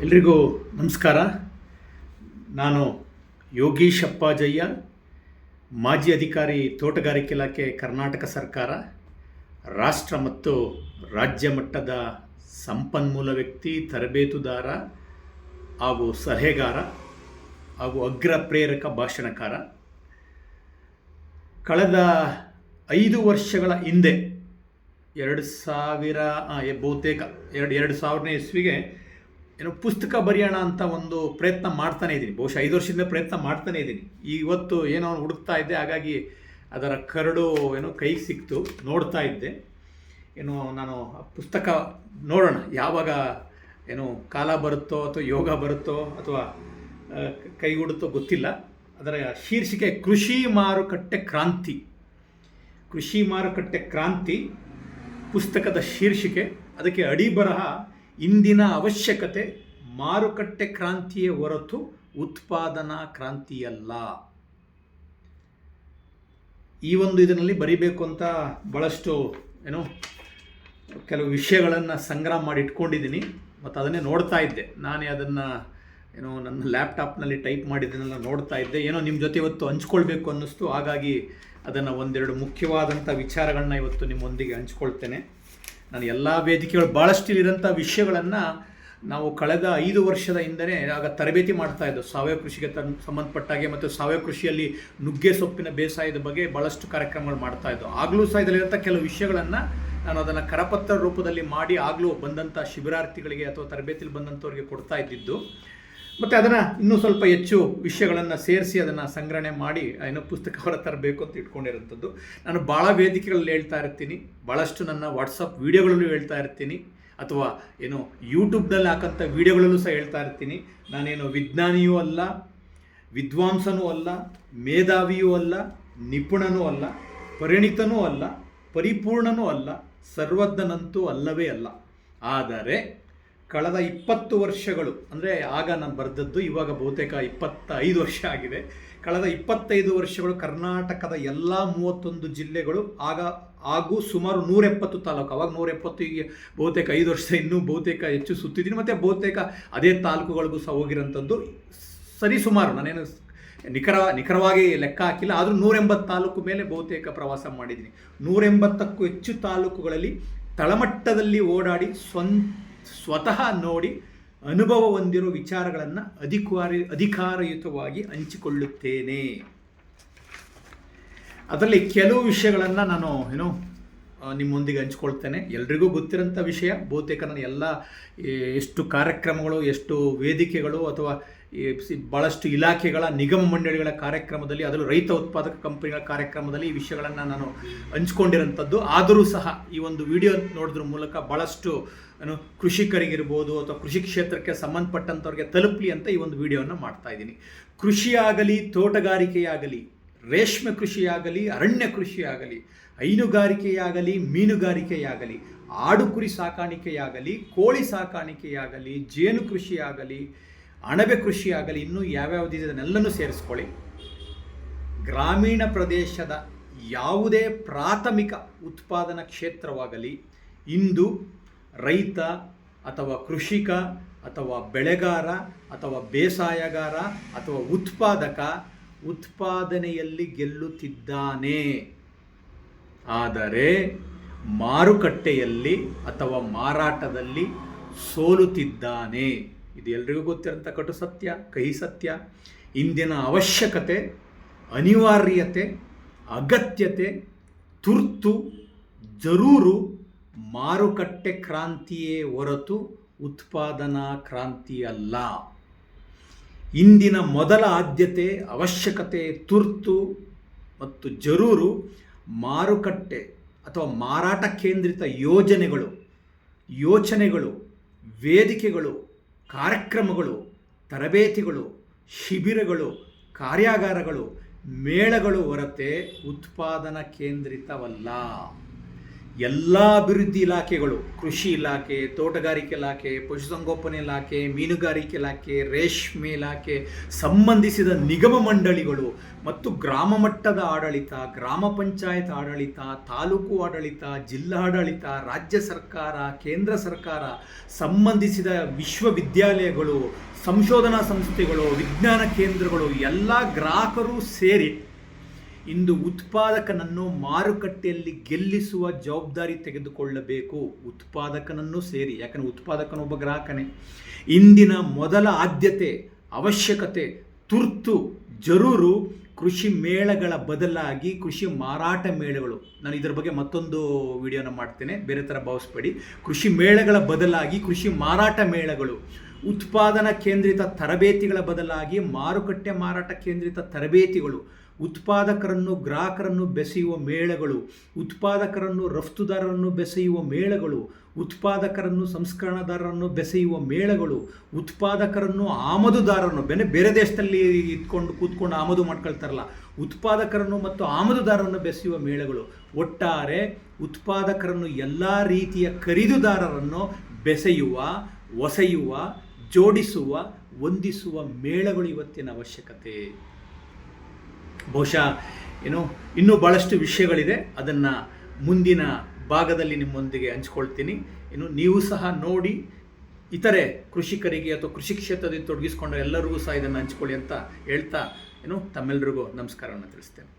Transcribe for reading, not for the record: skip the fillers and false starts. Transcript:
ಎಲ್ರಿಗೂ ನಮಸ್ಕಾರ. ನಾನು ಯೋಗೀಶ್ ಅಪ್ಪಾಜಯ್ಯ, ಮಾಜಿ ಅಧಿಕಾರಿ, ತೋಟಗಾರಿಕೆ ಇಲಾಖೆ, ಕರ್ನಾಟಕ ಸರ್ಕಾರ. ರಾಷ್ಟ್ರ ಮತ್ತು ರಾಜ್ಯ ಮಟ್ಟದ ಸಂಪನ್ಮೂಲ ವ್ಯಕ್ತಿ, ತರಬೇತುದಾರ ಹಾಗೂ ಸಲಹೆಗಾರ ಹಾಗೂ ಅಗ್ರ ಪ್ರೇರಕ ಭಾಷಣಕಾರ. ಕಳೆದ 5 ವರ್ಷಗಳ ಹಿಂದೆ 2000ನೇ ಇಸ್ವಿಗೆ ಪುಸ್ತಕ ಬರೆಯೋಣ ಅಂತ ಒಂದು ಪ್ರಯತ್ನ ಮಾಡ್ತಾನೇ ಇದ್ದೀನಿ. ಬಹುಶಃ 5 ವರ್ಷದಿಂದ ಪ್ರಯತ್ನ ಮಾಡ್ತಾನೇ ಇದ್ದೀನಿ. ಇವತ್ತು ಏನೋ ಹುಡುಕ್ತಾ ಇದ್ದೆ, ಹಾಗಾಗಿ ಅದರ ಕರಡು ಕೈಗೆ ಸಿಕ್ತು, ನೋಡ್ತಾ ಇದ್ದೆ. ನಾನು ಪುಸ್ತಕ ನೋಡೋಣ, ಯಾವಾಗ ಕಾಲ ಬರುತ್ತೋ ಅಥವಾ ಯೋಗ ಬರುತ್ತೋ ಅಥವಾ ಕೈಗೂಡುತ್ತೋ ಗೊತ್ತಿಲ್ಲ. ಅದರ ಶೀರ್ಷಿಕೆ ಕೃಷಿ ಮಾರುಕಟ್ಟೆ ಕ್ರಾಂತಿ. ಕೃಷಿ ಮಾರುಕಟ್ಟೆ ಕ್ರಾಂತಿ ಪುಸ್ತಕದ ಶೀರ್ಷಿಕೆ. ಅದಕ್ಕೆ ಅಡಿಬರಹ: ಇಂದಿನ ಅವಶ್ಯಕತೆ ಮಾರುಕಟ್ಟೆ ಕ್ರಾಂತಿಯೇ ಹೊರತು ಉತ್ಪಾದನಾ ಕ್ರಾಂತಿಯಲ್ಲ. ಈ ಒಂದು ಇದರಲ್ಲಿ ಬರಿಬೇಕು ಅಂತ ಭಾಳಷ್ಟು ಕೆಲವು ವಿಷಯಗಳನ್ನು ಸಂಗ್ರಹ ಮಾಡಿ ಇಟ್ಕೊಂಡಿದ್ದೀನಿ ಮತ್ತು ಅದನ್ನೇ ನೋಡ್ತಾ ಇದ್ದೆ. ನಾನೇ ಅದನ್ನು ನನ್ನ ಲ್ಯಾಪ್ಟಾಪ್ನಲ್ಲಿ ಟೈಪ್ ಮಾಡಿದ್ದನ್ನೆಲ್ಲ ನೋಡ್ತಾ ಇದ್ದೆ. ನಿಮ್ಮ ಜೊತೆ ಇವತ್ತು ಹಂಚ್ಕೊಳ್ಬೇಕು ಅನ್ನಿಸ್ತು. ಹಾಗಾಗಿ ಅದನ್ನು ಒಂದೆರಡು ಮುಖ್ಯವಾದಂಥ ವಿಚಾರಗಳನ್ನ ಇವತ್ತು ನಿಮ್ಮೊಂದಿಗೆ ಹಂಚ್ಕೊಳ್ತೇನೆ. ನಾನು ಎಲ್ಲ ವೇದಿಕೆಗಳು ಭಾಳಷ್ಟು ಇರೋಂಥ ವಿಷಯಗಳನ್ನು ನಾವು ಕಳೆದ 5 ವರ್ಷದ ಹಿಂದೆ ಆಗ ತರಬೇತಿ ಮಾಡ್ತಾಯಿದ್ದು, ಸಾವಯವ ಕೃಷಿಗೆ ಸಂಬಂಧಪಟ್ಟಾಗೆ ಮತ್ತು ಸಾವಯವ ಕೃಷಿಯಲ್ಲಿ ನುಗ್ಗೆ ಸೊಪ್ಪಿನ ಬೇಸಾಯದ ಬಗ್ಗೆ ಭಾಳಷ್ಟು ಕಾರ್ಯಕ್ರಮಗಳು ಮಾಡ್ತಾಯಿದ್ದು. ಆಗಲೂ ಸಹ ಇದರಲ್ಲಿರೋಂಥ ಕೆಲವು ವಿಷಯಗಳನ್ನು ನಾನು ಅದನ್ನು ಕರಪತ್ರ ರೂಪದಲ್ಲಿ ಮಾಡಿ ಆಗಲೂ ಬಂದಂಥ ಶಿಬಿರಾರ್ಥಿಗಳಿಗೆ ಅಥವಾ ತರಬೇತಿಲಿ ಬಂದಂಥವ್ರಿಗೆ ಕೊಡ್ತಾ ಇದ್ದಿದ್ದು. ಮತ್ತು ಅದನ್ನು ಇನ್ನೂ ಸ್ವಲ್ಪ ಹೆಚ್ಚು ವಿಷಯಗಳನ್ನು ಸೇರಿಸಿ ಅದನ್ನು ಸಂಗ್ರಹಣೆ ಮಾಡಿ ಪುಸ್ತಕ ಹೊರ ತರಬೇಕು ಅಂತ ಇಟ್ಕೊಂಡಿರೋಂಥದ್ದು. ನಾನು ಭಾಳ ವೇದಿಕೆಗಳಲ್ಲಿ ಹೇಳ್ತಾ ಇರ್ತೀನಿ, ಭಾಳಷ್ಟು ನನ್ನ ವಾಟ್ಸಪ್ ವೀಡಿಯೋಗಳಲ್ಲೂ ಹೇಳ್ತಾ ಇರ್ತೀನಿ, ಅಥವಾ ಯೂಟ್ಯೂಬ್ನಲ್ಲಿ ಹಾಕೋಂಥ ವೀಡಿಯೋಗಳಲ್ಲೂ ಸಹ ಹೇಳ್ತಾ ಇರ್ತೀನಿ. ನಾನೇನು ವಿಜ್ಞಾನಿಯೂ ಅಲ್ಲ, ವಿದ್ವಾಂಸನೂ ಅಲ್ಲ, ಮೇಧಾವಿಯೂ ಅಲ್ಲ, ನಿಪುಣನೂ ಅಲ್ಲ, ಪರಿಣಿತನೂ ಅಲ್ಲ, ಪರಿಪೂರ್ಣನೂ ಅಲ್ಲ, ಸರ್ವಜ್ಞನಂತೂ ಅಲ್ಲವೇ ಅಲ್ಲ. ಆದರೆ ಕಳೆದ 20 ವರ್ಷಗಳು, ಅಂದರೆ ಆಗ ನಾನು ಬರೆದದ್ದು, ಇವಾಗ ಬಹುತೇಕ 25 ವರ್ಷ ಆಗಿದೆ. ಕಳೆದ 25 ವರ್ಷಗಳು ಕರ್ನಾಟಕದ ಎಲ್ಲ 31 ಜಿಲ್ಲೆಗಳು ಹಾಗೂ ಸುಮಾರು 170 ತಾಲೂಕು. ಅವಾಗ 170, ಈಗ ಬಹುತೇಕ 5 ವರ್ಷ ಇನ್ನೂ ಬಹುತೇಕ ಹೆಚ್ಚು ಸುತ್ತಿದ್ದೀನಿ. ಮತ್ತು ಬಹುತೇಕ ಅದೇ ತಾಲೂಕುಗಳಿಗೂ ಸಹ ಹೋಗಿರೋಂಥದ್ದು. ಸರಿ ಸುಮಾರು, ನಾನೇನು ನಿಖರವಾಗಿ ಲೆಕ್ಕ ಹಾಕಿಲ್ಲ, ಆದರೂ 180 ತಾಲೂಕು ಮೇಲೆ ಬಹುತೇಕ ಪ್ರವಾಸ ಮಾಡಿದ್ದೀನಿ. 180ಕ್ಕೂ ಹೆಚ್ಚು ತಾಲೂಕುಗಳಲ್ಲಿ ತಳಮಟ್ಟದಲ್ಲಿ ಓಡಾಡಿ ಸ್ವತಃ ನೋಡಿ ಅನುಭವ ಹೊಂದಿರೋ ವಿಚಾರಗಳನ್ನು ಅಧಿಕಾರಯುತವಾಗಿ ಹಂಚಿಕೊಳ್ಳುತ್ತೇನೆ. ಅದರಲ್ಲಿ ಕೆಲವು ವಿಷಯಗಳನ್ನು ನಾನು ನಿಮ್ಮೊಂದಿಗೆ ಹಂಚ್ಕೊಳ್ತೇನೆ. ಎಲ್ರಿಗೂ ಗೊತ್ತಿರೋಂಥ ವಿಷಯ. ಬಹುತೇಕ ನಾನು ಎಲ್ಲ ಎಷ್ಟು ಕಾರ್ಯಕ್ರಮಗಳು, ಎಷ್ಟು ವೇದಿಕೆಗಳು ಅಥವಾ ಭಾಳಷ್ಟು ಇಲಾಖೆಗಳ, ನಿಗಮ ಮಂಡಳಿಗಳ ಕಾರ್ಯಕ್ರಮದಲ್ಲಿ, ಅದರಲ್ಲೂ ರೈತ ಉತ್ಪಾದಕ ಕಂಪನಿಗಳ ಕಾರ್ಯಕ್ರಮದಲ್ಲಿ ಈ ವಿಷಯಗಳನ್ನು ನಾನು ಹಂಚ್ಕೊಂಡಿರೋಂಥದ್ದು. ಆದರೂ ಸಹ ಈ ಒಂದು ವಿಡಿಯೋ ನೋಡೋದ್ರ ಮೂಲಕ ಭಾಳಷ್ಟು ಕೃಷಿಕರಿಗಿರ್ಬೋದು ಅಥವಾ ಕೃಷಿ ಕ್ಷೇತ್ರಕ್ಕೆ ಸಂಬಂಧಪಟ್ಟಂಥವ್ರಿಗೆ ತಲುಪಲಿ ಅಂತ ಈ ಒಂದು ವಿಡಿಯೋವನ್ನು ಮಾಡ್ತಾ ಇದ್ದೀನಿ. ಕೃಷಿಯಾಗಲಿ, ತೋಟಗಾರಿಕೆಯಾಗಲಿ, ರೇಷ್ಮೆ ಕೃಷಿಯಾಗಲಿ, ಅರಣ್ಯ ಕೃಷಿಯಾಗಲಿ, ಹೈನುಗಾರಿಕೆಯಾಗಲಿ, ಮೀನುಗಾರಿಕೆಯಾಗಲಿ, ಆಡು ಕುರಿ ಸಾಕಾಣಿಕೆಯಾಗಲಿ, ಕೋಳಿ ಸಾಕಾಣಿಕೆಯಾಗಲಿ, ಜೇನು ಕೃಷಿಯಾಗಲಿ, ಅಣಬೆ ಕೃಷಿಯಾಗಲಿ, ಇನ್ನೂ ಯಾವ್ಯಾವುದಿದೆ ಅದನ್ನೆಲ್ಲನೂ ಸೇರಿಸ್ಕೊಳ್ಳಿ. ಗ್ರಾಮೀಣ ಪ್ರದೇಶದ ಯಾವುದೇ ಪ್ರಾಥಮಿಕ ಉತ್ಪಾದನಾ ಕ್ಷೇತ್ರವಾಗಲಿ ಇಂದು ರೈತ ಅಥವಾ ಕೃಷಿಕ ಅಥವಾ ಬೆಳೆಗಾರ ಅಥವಾ ಬೇಸಾಯಗಾರ ಅಥವಾ ಉತ್ಪಾದನೆಯಲ್ಲಿ ಗೆಲ್ಲುತ್ತಿದ್ದಾನೆ. ಆದರೆ ಮಾರುಕಟ್ಟೆಯಲ್ಲಿ ಅಥವಾ ಮಾರಾಟದಲ್ಲಿ ಸೋಲುತ್ತಿದ್ದಾನೆ. ಇದು ಎಲ್ರಿಗೂ ಗೊತ್ತಿರೋಂಥ ಕಟು ಸತ್ಯ, ಕಹಿ ಸತ್ಯ. ಇಂದಿನ ಅವಶ್ಯಕತೆ, ಅನಿವಾರ್ಯತೆ, ಅಗತ್ಯತೆ, ತುರ್ತು, ಜರೂರು ಮಾರುಕಟ್ಟೆ ಕ್ರಾಂತಿಯೇ ಹೊರತು ಉತ್ಪಾದನಾ ಕ್ರಾಂತಿಯಲ್ಲ. ಇಂದಿನ ಮೊದಲ ಆದ್ಯತೆ, ಅವಶ್ಯಕತೆ, ತುರ್ತು ಮತ್ತು ಜರೂರು ಮಾರುಕಟ್ಟೆ ಅಥವಾ ಮಾರಾಟ ಕೇಂದ್ರಿತ ಯೋಚನೆಗಳು, ವೇದಿಕೆಗಳು, ಕಾರ್ಯಕ್ರಮಗಳು, ತರಬೇತಿಗಳು, ಶಿಬಿರಗಳು, ಕಾರ್ಯಾಗಾರಗಳು, ಮೇಳಗಳು ಹೊರತೆ ಉತ್ಪಾದನಾ ಕೇಂದ್ರಿತವಲ್ಲ. ಎಲ್ಲ ಅಭಿವೃದ್ಧಿ ಇಲಾಖೆಗಳು, ಕೃಷಿ ಇಲಾಖೆ, ತೋಟಗಾರಿಕೆ ಇಲಾಖೆ, ಪಶುಸಂಗೋಪನೆ ಇಲಾಖೆ, ಮೀನುಗಾರಿಕೆ ಇಲಾಖೆ, ರೇಷ್ಮೆ ಇಲಾಖೆ, ಸಂಬಂಧಿಸಿದ ನಿಗಮ ಮಂಡಳಿಗಳು ಮತ್ತು ಗ್ರಾಮ ಮಟ್ಟದ ಆಡಳಿತ, ಗ್ರಾಮ ಪಂಚಾಯತ್ ಆಡಳಿತ, ತಾಲೂಕು ಆಡಳಿತ, ಜಿಲ್ಲಾಡಳಿತ, ರಾಜ್ಯ ಸರ್ಕಾರ, ಕೇಂದ್ರ ಸರ್ಕಾರ, ಸಂಬಂಧಿಸಿದ ವಿಶ್ವವಿದ್ಯಾಲಯಗಳು, ಸಂಶೋಧನಾ ಸಂಸ್ಥೆಗಳು, ವಿಜ್ಞಾನ ಕೇಂದ್ರಗಳು, ಎಲ್ಲ ಗ್ರಾಹಕರು ಸೇರಿ ಇಂದು ಉತ್ಪಾದಕನನ್ನು ಮಾರುಕಟ್ಟೆಯಲ್ಲಿ ಗೆಲ್ಲಿಸುವ ಜವಾಬ್ದಾರಿ ತೆಗೆದುಕೊಳ್ಳಬೇಕು. ಉತ್ಪಾದಕನನ್ನು ಸೇರಿ, ಯಾಕಂದರೆ ಉತ್ಪಾದಕನೊಬ್ಬ ಗ್ರಾಹಕನೇ. ಇಂದಿನ ಮೊದಲ ಆದ್ಯತೆ, ಅವಶ್ಯಕತೆ, ತುರ್ತು, ಜರೂರು ಕೃಷಿ ಮೇಳಗಳ ಬದಲಾಗಿ ಕೃಷಿ ಮಾರಾಟ ಮೇಳಗಳು. ನಾನು ಇದರ ಬಗ್ಗೆ ಮತ್ತೊಂದು ವಿಡಿಯೋನ ಮಾಡ್ತೇನೆ, ಬೇರೆ ಥರ ಭಾವಿಸ್ಬೇಡಿ. ಕೃಷಿ ಮೇಳಗಳ ಬದಲಾಗಿ ಕೃಷಿ ಮಾರಾಟ ಮೇಳಗಳು, ಉತ್ಪಾದನಾ ಕೇಂದ್ರಿತ ತರಬೇತಿಗಳ ಬದಲಾಗಿ ಮಾರುಕಟ್ಟೆ ಮಾರಾಟ ಕೇಂದ್ರಿತ ತರಬೇತಿಗಳು, ಉತ್ಪಾದಕರನ್ನು ಗ್ರಾಹಕರನ್ನು ಬೆಸೆಯುವ ಮೇಳಗಳು, ಉತ್ಪಾದಕರನ್ನು ರಫ್ತುದಾರರನ್ನು ಬೆಸೆಯುವ ಮೇಳಗಳು, ಉತ್ಪಾದಕರನ್ನು ಸಂಸ್ಕರಣಾದಾರರನ್ನು ಬೆಸೆಯುವ ಮೇಳಗಳು, ಉತ್ಪಾದಕರನ್ನು ಆಮದುದಾರರನ್ನು ಬೇರೆ ದೇಶದಲ್ಲಿ ಕೂತ್ಕೊಂಡು ಆಮದು ಮಾಡ್ಕೊಳ್ತಾರಲ್ಲ, ಉತ್ಪಾದಕರನ್ನು ಮತ್ತು ಆಮದುದಾರರನ್ನು ಬೆಸೆಯುವ ಮೇಳಗಳು. ಒಟ್ಟಾರೆ ಉತ್ಪಾದಕರನ್ನು ಎಲ್ಲ ರೀತಿಯ ಖರೀದಿದಾರರನ್ನು ಬೆಸೆಯುವ, ಒಸೆಯುವ, ಜೋಡಿಸುವ, ಹೊಂದಿಸುವ ಮೇಳಗಳು ಇವತ್ತಿನ ಅವಶ್ಯಕತೆ. ಬಹುಶಃ ಇನ್ನೂ ಭಾಳಷ್ಟು ವಿಷಯಗಳಿದೆ, ಅದನ್ನು ಮುಂದಿನ ಭಾಗದಲ್ಲಿ ನಿಮ್ಮೊಂದಿಗೆ ಹಂಚ್ಕೊಳ್ತೀನಿ. ನೀವು ಸಹ ನೋಡಿ ಇತರೆ ಕೃಷಿಕರಿಗೆ ಅಥವಾ ಕೃಷಿ ಕ್ಷೇತ್ರದಲ್ಲಿ ತೊಡಗಿಸ್ಕೊಂಡ ಎಲ್ಲರಿಗೂ ಸಹ ಇದನ್ನು ಹಂಚ್ಕೊಳ್ಳಿ ಅಂತ ಹೇಳ್ತಾ ತಮ್ಮೆಲ್ಲರಿಗೂ ನಮಸ್ಕಾರವನ್ನು ತಿಳಿಸ್ತೇನೆ.